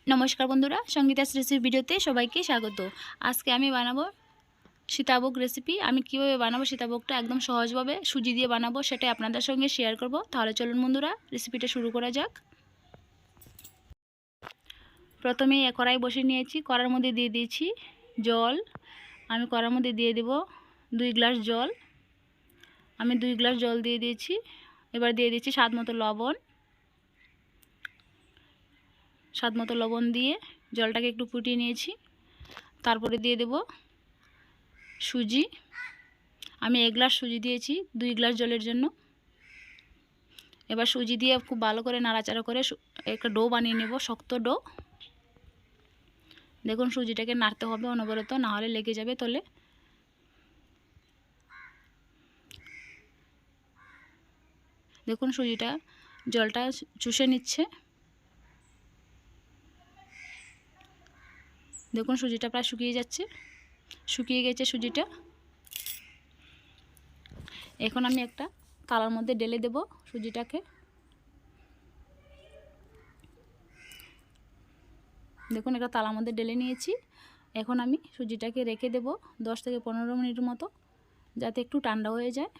নমস্কার বন্ধুরা, সঙ্গীতাস রেসিপি ভিডিওতে সবাইকে স্বাগত। আজকে আমি বানাবো সীতাভোগ রেসিপি। আমি কিভাবে বানাবো সীতাভোগটা একদম সহজভাবে সুজি দিয়ে বানাবো, সেটাই আপনাদের সঙ্গে শেয়ার করব। তাহলে চলুন বন্ধুরা, রেসিপিটা শুরু করা যাক। প্রথমে কড়াই বসিয়ে নিয়েছি, কড়ার মধ্যে দিয়ে দিয়েছি জল। আমি কড়ার মধ্যে দিয়ে দেব 2 গ্লাস জল। আমি 2 গ্লাস জল দিয়ে দিয়েছি। এবার দিয়ে দিচ্ছি স্বাদ মতো লবণ। স্বাদ মতো লবণ দিয়ে জলটাকে একটু ফুটিয়ে নিয়েছি। তারপরে দিয়ে দেব সুজি। আমি 1 গ্লাস সুজি দিয়েছি 2 গ্লাস জলের জন্য। এবার সুজি দিয়ে খুব ভালো করে নাড়াচাড়া করে একটা ডো বানিয়ে নেব, শক্ত ডো। দেখুন সুজিটাকে নাড়তে হবে অনবরত, না হলে লেগে যাবে তলে। দেখুন সুজিটা জলটা চুষে নিচ্ছে। দেখুন সুজিটা প্রায় শুকিয়ে যাচ্ছে, শুকিয়ে গেছে সুজিটা। এখন আমি একটা থালার মধ্যে ঢেলে দেব সুজিটাকে। দেখুন একটা থালার মধ্যে ঢেলে নিয়েছি। এখন আমি সুজিটাকে রেখে দেব 10 থেকে 15 মিনিটের মতো, যাতে একটু ঠান্ডা হয়ে যায়।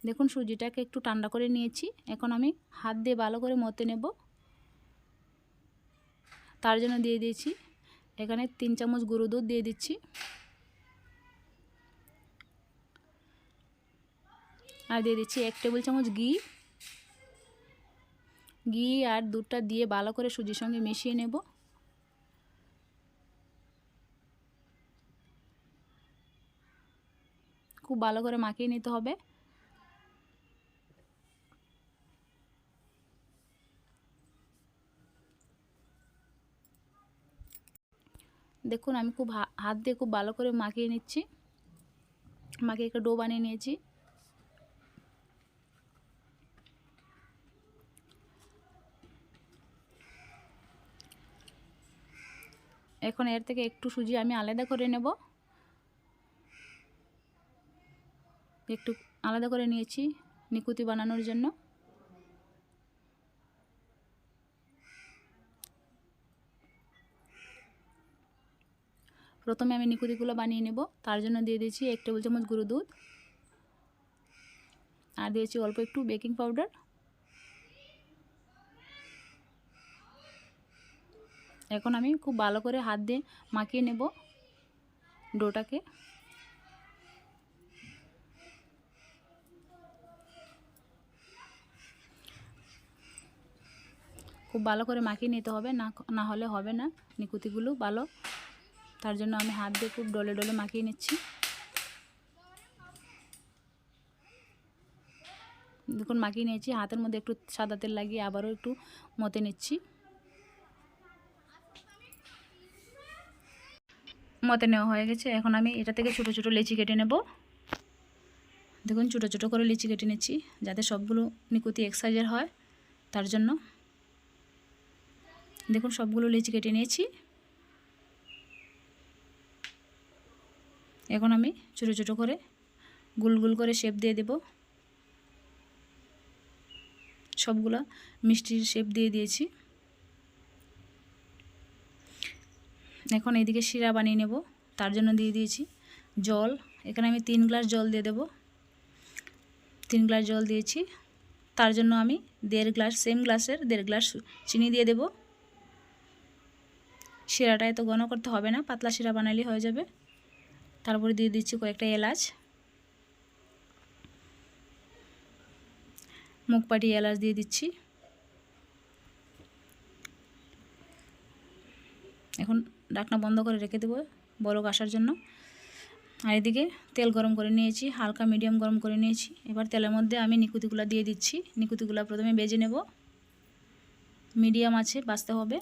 দেখুন সুজিটাকে একটু ঠান্ডা করে নিয়েছি। এখন আমি হাত দিয়ে ভালো করে মতে নেব। তার জন্য দিয়ে দিয়েছি এখানে 3 চামচ গুঁড়ো দুধ দিয়ে দিচ্ছি। আর দিয়ে দিচ্ছি 1 টেবিল চামচ ঘি। ঘি আর দুধটা দিয়ে ভালো করে সুজির সঙ্গে মিশিয়ে নেব। খুব ভালো করে মাখিয়ে নিতে হবে। দেখুন আমি খুব হাত দিয়ে খুব ভালো করে মাখিয়ে নিচ্ছি। মাখিয়ে একটা ডো বানিয়ে নিয়েছি। এখন এর থেকে একটু সুজি আমি আলাদা করে নেব। একটু আলাদা করে নিয়েছি নিকুতি বানানোর জন্য। প্রথমে আমি নিকুতিগুলো বানিয়ে নেব। তার জন্য দিয়ে দিয়েছি 1 টেবিল চামচ গুঁড়ো দুধ। আর দিয়েছি অল্প একটু বেকিং পাউডার। এখন আমি খুব ভালো করে হাত দিয়ে মাখিয়ে নেব ডোটাকে। খুব ভালো করে মাখিয়ে নিতে হবে, না হলে হবে না নিকুতিগুলো ভালো। তার জন্য আমি হাত দিয়ে খুব ডলে ডলে মাখিয়ে নিচ্ছি। দেখুন মাখিয়ে নিয়েছি। হাতের মধ্যে একটু সাদা তেল লাগিয়ে আবারও একটু মতে নিচ্ছি। মতে নেওয়া হয়ে গেছে। এখন আমি এটা থেকে ছোটো ছোটো লেচি কেটে নেব। দেখুন ছোটো ছোটো করে লিচি কেটে নিচ্ছি, যাতে সবগুলো নিকুতি এক সাইজের হয় তার জন্য। দেখুন সবগুলো লিচি কেটে নিয়েছি। এখন আমি ছোটো ছোটো করে গোল গোল করে শেপ দিয়ে দেব। সবগুলো মিষ্টির শেপ দিয়ে দিয়েছি। এখন এইদিকে শিরা বানিয়ে নেব। তার জন্য দিয়ে দিয়েছি জল। এখানে আমি 3 গ্লাস জল দিয়ে দেব। 3 গ্লাস জল দিয়েছি। তার জন্য আমি 1.5 গ্লাস, সেম গ্লাসের 1.5 গ্লাস চিনি দিয়ে দেব। শিরাটা এত ঘন করতে হবে না, পাতলা শিরা বানালে হয়ে যাবে। তারপরে দিয়ে দিচ্ছি কয়েকটা এলাচ, মুখ পাটিয়ে এলাচ দিয়ে দিচ্ছি। এখন ঢাকনা বন্ধ করে রেখে দেবো বলক আসার জন্য। আর এদিকে তেল গরম করে নিয়েছি, হালকা মিডিয়াম গরম করে নিয়েছি। এবার তেলের মধ্যে আমি নিকুতিগুলো দিয়ে দিচ্ছি। নিকুতিগুলো প্রথমে ভেজে নেব, মিডিয়াম আছে ভাজতে হবে।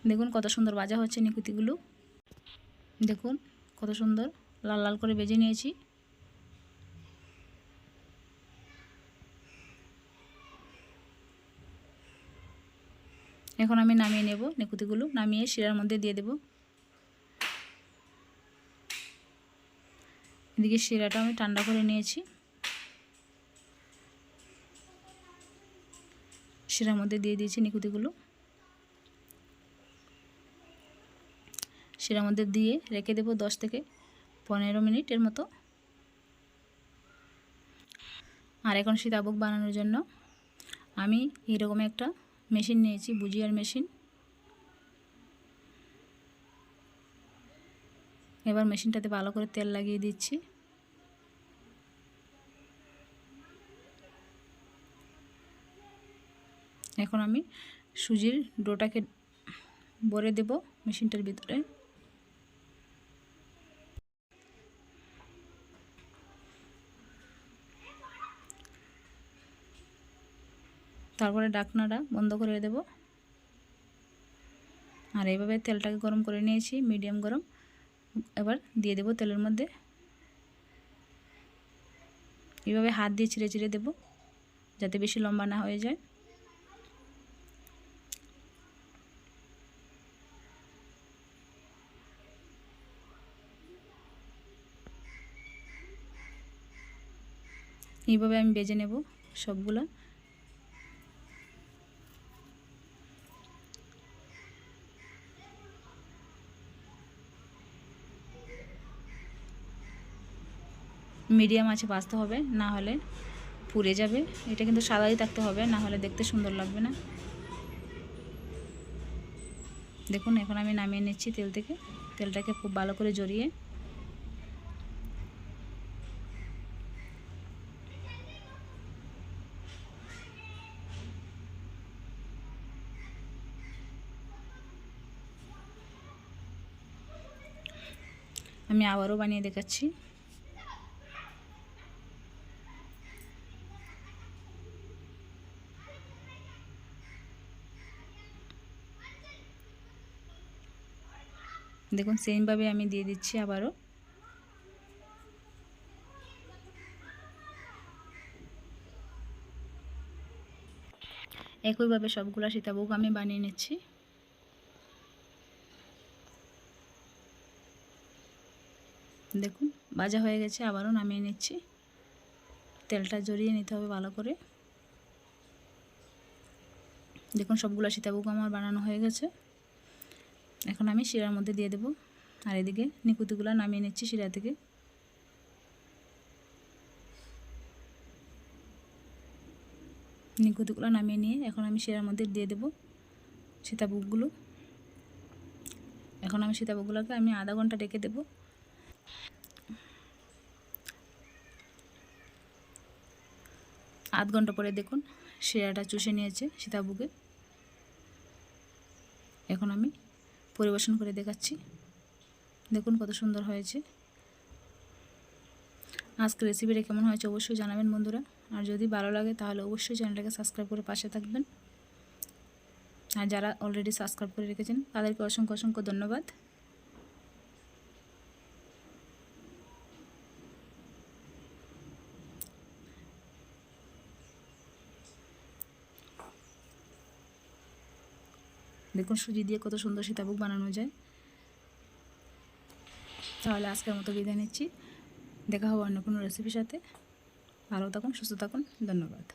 দেখুন কত সুন্দর ভাজা হচ্ছে নিকুতিগুলো। দেখুন কত সুন্দর লাল লাল করে ভেজে নিয়েছি। এখন আমি নামিয়ে নেব নিকুতিগুলো, নামিয়ে শিরার মধ্যে দিয়ে দেব। এদিকে শিরাটা আমি ঠান্ডা করে নিয়েছি। শিরার মধ্যে দিয়ে দিয়েছি নিকুতিগুলো। শিরার মধ্যে দিয়ে রেখে দেবো 10 থেকে 15 মিনিটের মতো। আর এখন সীতাভোগ বানানোর জন্য আমি এরকম একটা মেশিন নিয়েছি, ভুজিয়ার মেশিন। এবার মেশিনটাতে ভালো করে তেল লাগিয়ে দিচ্ছি। এখন আমি সুজির ডোটাকে ভরে দেব মেশিনটার ভিতরে। তারপরে ঢাকনাটা বন্ধ করে দেব। আর এইভাবে তেলটাকে গরম করে নিয়েছি, মিডিয়াম গরম। এবার দিয়ে দেব তেলের মধ্যে। এইভাবে হাত দিয়ে ছিঁড়ে ছিঁড়ে দেব, যাতে বেশি লম্বা না হয়ে যায়। এইভাবে আমি বেজে নেব সবগুলা। মিডিয়াম আছে ভাজতে হবে, না হলে পুড়ে যাবে। এটা কিন্তু সাদাই থাকতে হবে, না হলে দেখতে সুন্দর লাগবে না। দেখুন এখন আমি নামিয়ে নিচ্ছি তেল থেকে। তেলটাকে খুব ভালো করে জড়িয়ে আমি আবারও বানিয়ে দেখাচ্ছি। দেখুন সেমভাবে আমি দিয়ে দিচ্ছি আবারও। একইভাবে সবগুলা সীতাভোগ আমি বানিয়ে নিচ্ছি। দেখুন ভাজা হয়ে গেছে, আবারও নামিয়ে নিচ্ছি। তেলটা জড়িয়ে নিতে হবে ভালো করে। দেখুন সবগুলা সীতাভোগ আমার বানানো হয়ে গেছে। এখন আমি শিরার মধ্যে দিয়ে দেব। আর এদিকে নিকুতিগুলো নামিয়ে নিচ্ছি শিরা থেকে। নিকুতিগুলো নামিয়ে নিয়ে এখন আমি শিরার মধ্যে দিয়ে দেব সীতাভোগগুলো। এখন আমি সীতাভোগগুলোকে আমি আধা ঘন্টা রেখে দেব। আধ ঘন্টা পরে দেখুন শিরাটা চুষে নিয়েছে সীতাভোগে। এখন আমি পরিবেশন করে দেখাচ্ছি। দেখুন কত সুন্দর হয়েছে। আজকের রেসিপিটা কেমন হয়েছে অবশ্যই জানাবেন বন্ধুরা। আর যদি ভালো লাগে তাহলে অবশ্যই চ্যানেলটাকে সাবস্ক্রাইব করে পাশে থাকবেন। আর যারা অলরেডি সাবস্ক্রাইব করে রেখেছেন তাদেরকে অসংখ্য অসংখ্য ধন্যবাদ। দেখুন সুজি দিয়ে কত সুন্দর সীতাভোগ বানানো যায়। তাহলে আজকের মতো বিদায় নিচ্ছি। দেখা হবে অন্য কোনো রেসিপির সাথে। ভালো থাকুন, সুস্থ থাকুন, ধন্যবাদ।